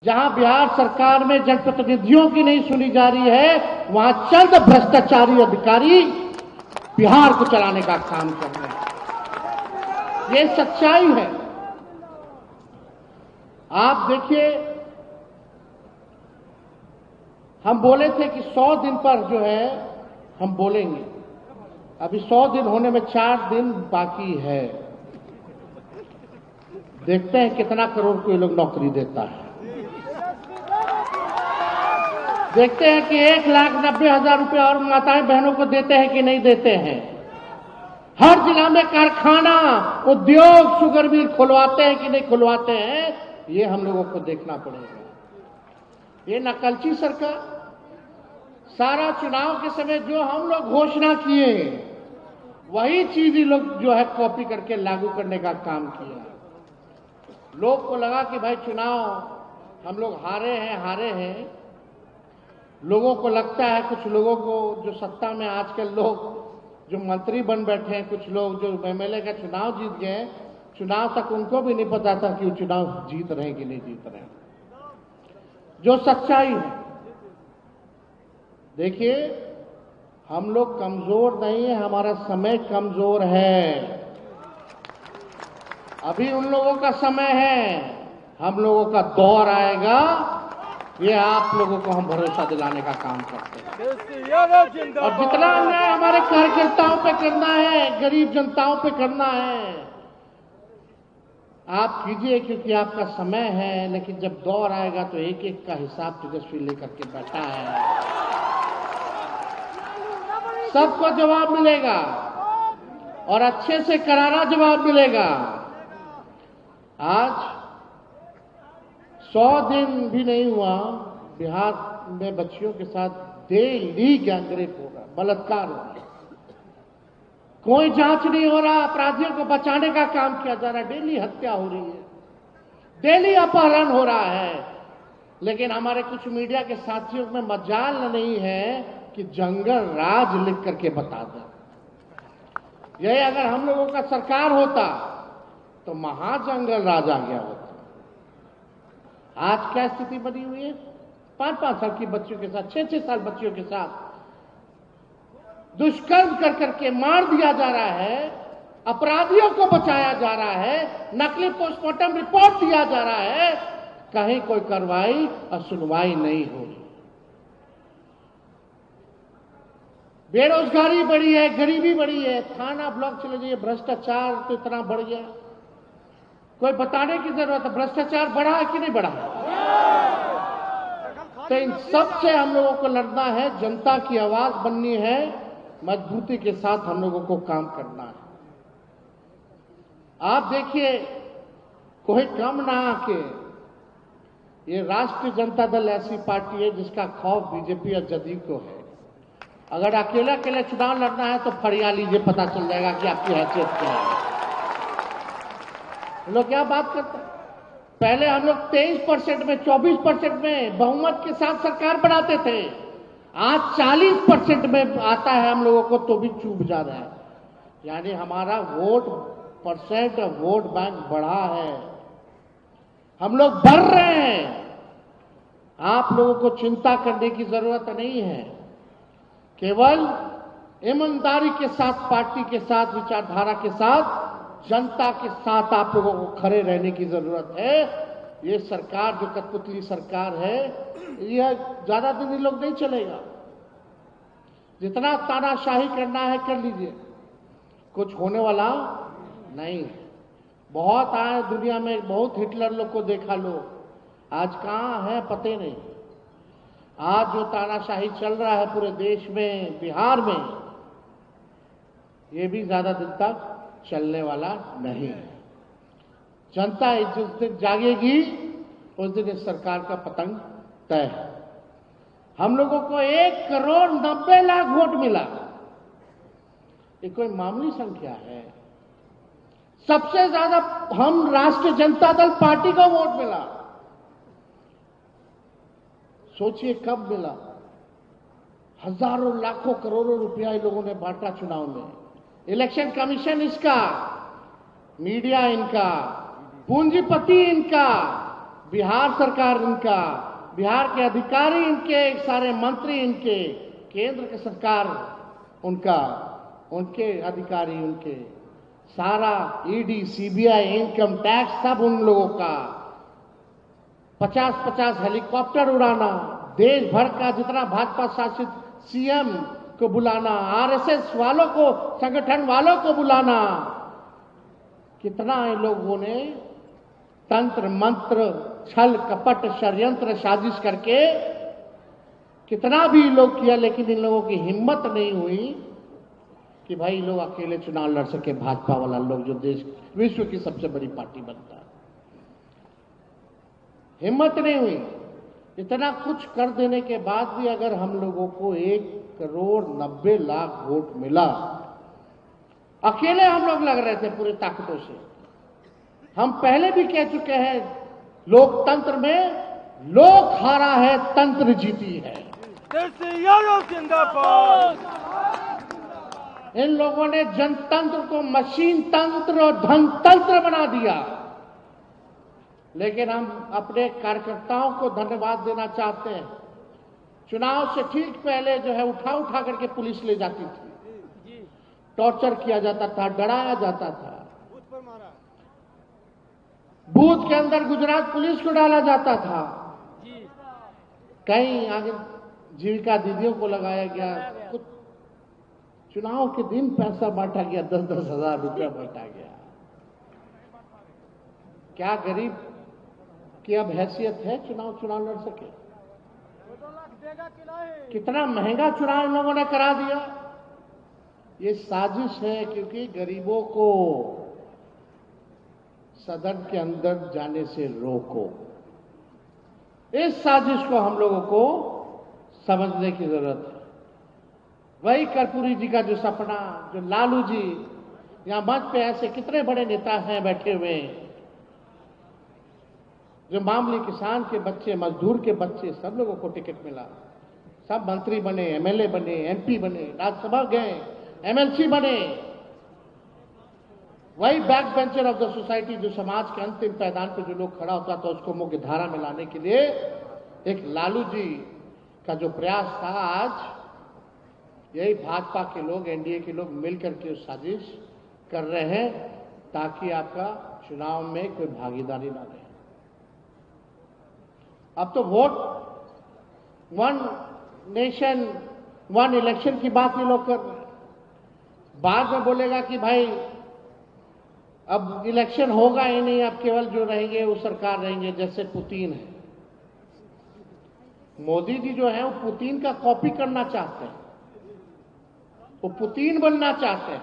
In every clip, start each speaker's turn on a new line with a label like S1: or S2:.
S1: जहां बिहार सरकार में जनप्रतिनिधियों की नहीं सुनी जा रही है, वहां चंद भ्रष्टाचारी अधिकारी बिहार को चलाने का काम कर रहे हैं। ये सच्चाई है। आप देखिए, हम बोले थे कि 100 दिन पर जो है हम बोलेंगे। अभी 100 दिन होने में 4 दिन बाकी है। देखते हैं कितना करोड़ को ये लोग नौकरी देता है। देखते हैं कि 1,90,000 रुपये और माताएं बहनों को देते हैं कि नहीं देते हैं। हर जिला में कारखाना, उद्योग, शुगर मिल खुलवाते हैं कि नहीं खुलवाते हैं, ये हम लोगों को देखना पड़ेगा। ये नकलची सरकार सारा चुनाव के समय जो हम लोग घोषणा किए वही चीज ही लोग जो है कॉपी करके लागू करने का काम किया। लोग को लगा कि भाई चुनाव हम लोग हारे हैं। लोगों को लगता है, कुछ लोगों को जो सत्ता में आजकल लोग जो मंत्री बन बैठे हैं, कुछ लोग जो एमएलए का चुनाव जीत गए, चुनाव तक उनको भी नहीं पता था कि वो चुनाव जीत रहे हैं कि नहीं जीत रहे हैं। जो सच्चाई है, देखिए हम लोग कमजोर नहीं है, हमारा समय कमजोर है। अभी उन लोगों का समय है, हम लोगों का दौर आएगा। ये आप लोगों को हम भरोसा दिलाने का काम करते हैं। और जितना अन्याय हमारे कार्यकर्ताओं पे करना है, गरीब जनताओं पे करना है, आप कीजिए, क्योंकि आपका समय है। लेकिन जब दौर आएगा तो एक एक का हिसाब तेजस्वी लेकर के बैठा है। सबको जवाब मिलेगा और अच्छे से करारा जवाब मिलेगा। आज 100 दिन भी नहीं हुआ, बिहार में बच्चियों के साथ डेली गैंगरेप हो रहा, बलात्कार हो रहा, कोई जांच नहीं हो रहा। अपराधियों को बचाने का काम किया जा रहा है, डेली हत्या हो रही है, डेली अपहरण हो रहा है। लेकिन हमारे कुछ मीडिया के साथियों में मजाल नहीं है कि जंगल राज लिख करके बता दें। यही अगर हम लोगों का सरकार होता तो महाजंगल राज आ गया होता। आज क्या स्थिति बनी हुई है? 5-5 साल की बच्चियों के साथ, 6-6 साल बच्चियों के साथ दुष्कर्म कर करके मार दिया जा रहा है, अपराधियों को बचाया जा रहा है, नकली पोस्टमार्टम रिपोर्ट दिया जा रहा है, कहीं कोई कार्रवाई और सुनवाई नहीं हो रही। बेरोजगारी बढ़ी है, गरीबी बढ़ी है, थाना ब्लॉक चले जाइए, भ्रष्टाचार तो इतना बढ़ गया, कोई बताने की जरूरत है। भ्रष्टाचार बढ़ा है कि नहीं बढ़ा? तो इन सब से हम लोगों को लड़ना है, जनता की आवाज बननी है, मजबूती के साथ हम लोगों को काम करना है। आप देखिए, कोई कम ना आके, ये राष्ट्रीय जनता दल ऐसी पार्टी है जिसका खौफ बीजेपी और जदयू को है। अगर अकेले अकेले चुनाव लड़ना है तो फरिया लीजिए, पता चल जाएगा कि आपकी हैसियत क्या है। लोग क्या बात करते हैं? पहले हम लोग 23% में, 24% में बहुमत के साथ सरकार बनाते थे। आज 40% में आता है हम लोगों को तो भी चूक जा रहा है। यानी हमारा वोट परसेंट और वोट बैंक बढ़ा है, हम लोग बढ़ रहे हैं। आप लोगों को चिंता करने की जरूरत नहीं है, केवल ईमानदारी के साथ, पार्टी के साथ, विचारधारा के साथ, जनता के साथ आप लोगों को खड़े रहने की जरूरत है। ये सरकार जो कठपुतली सरकार है, यह ज्यादा दिन ये लोग नहीं चलेगा। जितना तानाशाही करना है कर लीजिए, कुछ होने वाला नहीं है। बहुत आए दुनिया में, बहुत हिटलर लोग को देखा लो, आज कहां है पते नहीं। आज जो तानाशाही चल रहा है पूरे देश में, बिहार में, ये भी ज्यादा दिन तक चलने वाला नहीं है। जनता जिस दिन जागेगी उस दिन इस सरकार का पतंग तय है। हम लोगों को 1,90,00,000 वोट मिला, ये कोई मामूली संख्या है। सबसे ज्यादा हम राष्ट्रीय जनता दल पार्टी को वोट मिला। सोचिए कब मिला? हजारों लाखों करोड़ों रुपया इन लोगों ने बांटा चुनाव में। इलेक्शन कमीशन इसका, मीडिया इनका, पूंजीपति इनका, बिहार सरकार इनका, बिहार के अधिकारी इनके, सारे मंत्री इनके, केंद्र की सरकार उनका, उनके अधिकारी उनके, सारा ईडी, सीबीआई, इनकम टैक्स सब उन लोगों का। 50-50 हेलीकॉप्टर उड़ाना, देश भर का जितना भाजपा शासित सीएम को बुलाना, आरएसएस वालों को, संगठन वालों को बुलाना। कितना इन लोगों ने तंत्र मंत्र, छल कपट, षड्यंत्र, साजिश करके कितना भी लोग किया, लेकिन इन लोगों की हिम्मत नहीं हुई कि भाई लोग अकेले चुनाव लड़ सके। भाजपा वाला लोग जो देश विश्व की सबसे बड़ी पार्टी बनता है, हिम्मत नहीं हुई। इतना कुछ कर देने के बाद भी अगर हम लोगों को 1,90,00,000 वोट मिला, अकेले हम लोग लग रहे थे पूरी ताकतों से। हम पहले भी कह चुके हैं, लोकतंत्र में लोक हारा है, तंत्र जीती है। इन लोगों ने जनतंत्र को मशीन तंत्र और धनतंत्र बना दिया। लेकिन हम अपने कार्यकर्ताओं को धन्यवाद देना चाहते हैं। चुनाव से ठीक पहले जो है उठा करके पुलिस ले जाती थी, टॉर्चर किया जाता था, डराया जाता था। बूथ के अंदर गुजरात पुलिस को डाला जाता था, कहीं आगे जीविका दीदियों को लगाया गया, कुछ चुनाव के दिन पैसा बांटा गया, 10-10 हजार रुपया बांटा गया। क्या गरीब की अब हैसियत है चुनाव लड़ सके? कितना महंगा चुनाव इन लोगों ने करा दिया। ये साजिश है, क्योंकि गरीबों को सदन के अंदर जाने से रोको। इस साजिश को हम लोगों को समझने की जरूरत है। वही कर्पूरी जी का जो सपना, जो लालू जी, यहां मंच पे ऐसे कितने बड़े नेता हैं बैठे हुए, जो मामूली किसान के बच्चे, मजदूर के बच्चे, सब लोगों को टिकट मिला, सब मंत्री बने, एमएलए बने, एमपी बने, राज्यसभा गए, एमएलसी बने। वही back bencher of the society, जो समाज के अंतिम पैदान पे जो लोग खड़ा होता था, उसको मुख्य धारा में लाने के लिए एक लालू जी का जो प्रयास था, आज यही भाजपा के लोग, एनडीए के लोग मिलकर के साजिश कर रहे हैं, ताकि आपका चुनाव में कोई भागीदारी ना रहे। अब तो vote, one nation one election की बात ये लोग कर रहे हैं। बाद में बोलेगा कि भाई अब इलेक्शन होगा ही नहीं, अब केवल जो रहेंगे वो सरकार रहेंगे, जैसे पुतिन है। मोदी जी जो है वो पुतिन का कॉपी करना चाहते हैं, वो पुतिन बनना चाहते हैं,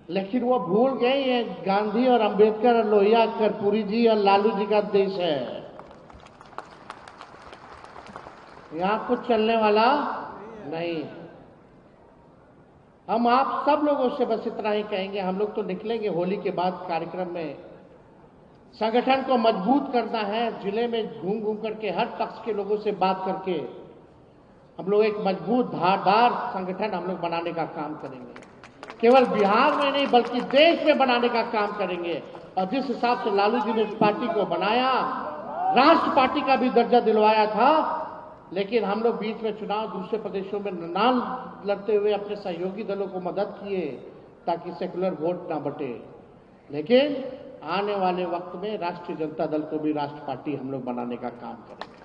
S1: लेकिन वो भूल गए ये गांधी और अंबेडकर और लोहिया, कर्पूरी जी और लालू जी का देश है। यहां कुछ चलने वाला नहीं। हम आप सब लोगों से बस इतना ही कहेंगे, हम लोग तो निकलेंगे होली के बाद कार्यक्रम में। संगठन को मजबूत करना है, जिले में घूम घूम करके हर पक्ष के लोगों से बात करके हम लोग एक मजबूत धारदार संगठन हम लोग बनाने का काम करेंगे। केवल बिहार में नहीं बल्कि देश में बनाने का काम करेंगे। और जिस हिसाब से लालू जी ने इस पार्टी को बनाया, राष्ट्र पार्टी का भी दर्जा दिलवाया था, लेकिन हम लोग बीच में चुनाव दूसरे प्रदेशों में न लड़ते हुए अपने सहयोगी दलों को मदद किए ताकि सेकुलर वोट ना बटे। लेकिन आने वाले वक्त में राष्ट्रीय जनता दल को भी राष्ट्र पार्टी हम लोग बनाने का काम करेंगे।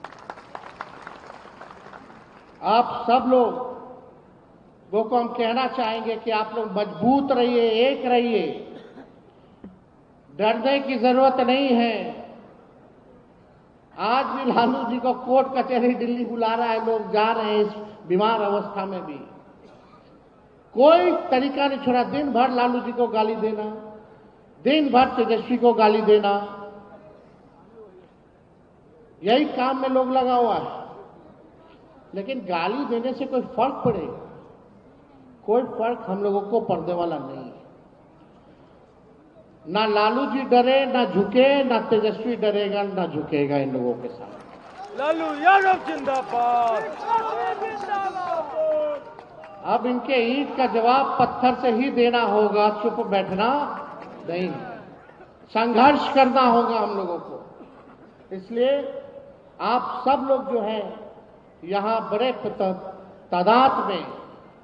S1: आप सब लोगों को हम कहना चाहेंगे कि आप लोग मजबूत रहिए, एक रहिए, डरने की जरूरत नहीं है। आज भी लालू जी को कोर्ट कचहरी दिल्ली बुला रहा है, लोग जा रहे हैं इस बीमार अवस्था में भी। कोई तरीका नहीं छोड़ा, दिन भर लालू जी को गाली देना, दिन भर तेजस्वी को गाली देना, यही काम में लोग लगा हुआ है। लेकिन गाली देने से कोई फर्क पड़ेगा? कोई फर्क हम लोगों को पड़ने वाला नहीं है। ना लालू जी डरे, ना झुके, ना तेजस्वी डरेगा, ना झुकेगा इन लोगों के साथ।
S2: लालू यादव जिंदाबाद।
S1: अब इनके ईंट का जवाब पत्थर से ही देना होगा, चुप बैठना नहीं। संघर्ष करना होगा हम लोगों को। इसलिए आप सब लोग जो है यहाँ बड़े तादाद में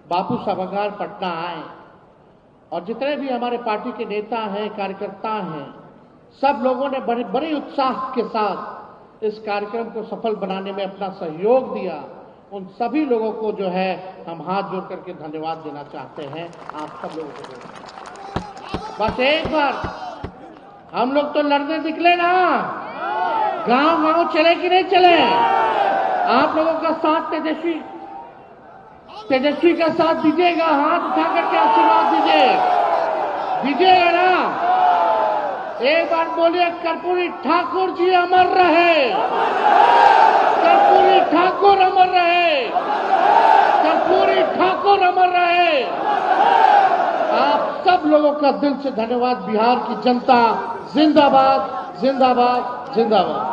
S1: बापू सभागार पटना आए और जितने भी हमारे पार्टी के नेता हैं, कार्यकर्ता हैं, सब लोगों ने बड़े उत्साह के साथ इस कार्यक्रम को सफल बनाने में अपना सहयोग दिया। उन सभी लोगों को जो है हम हाथ जोड़ करके धन्यवाद देना चाहते हैं। आप सब लोगों को बस एक बार हम लोग तो लड़ने निकले ना, गांव गांव चले कि नहीं चले? आप लोगों का साथ तेजस्वी का साथ दीजिएगा, हाथ उठा करके आशीर्वाद दीजिएगा ना। एक बार बोलिए, कर्पूरी ठाकुर जी अमर रहे, कर्पूरी ठाकुर अमर रहे, कर्पूरी ठाकुर अमर रहे। आप सब लोगों का दिल से धन्यवाद। बिहार की जनता जिंदाबाद, जिंदाबाद, जिंदाबाद।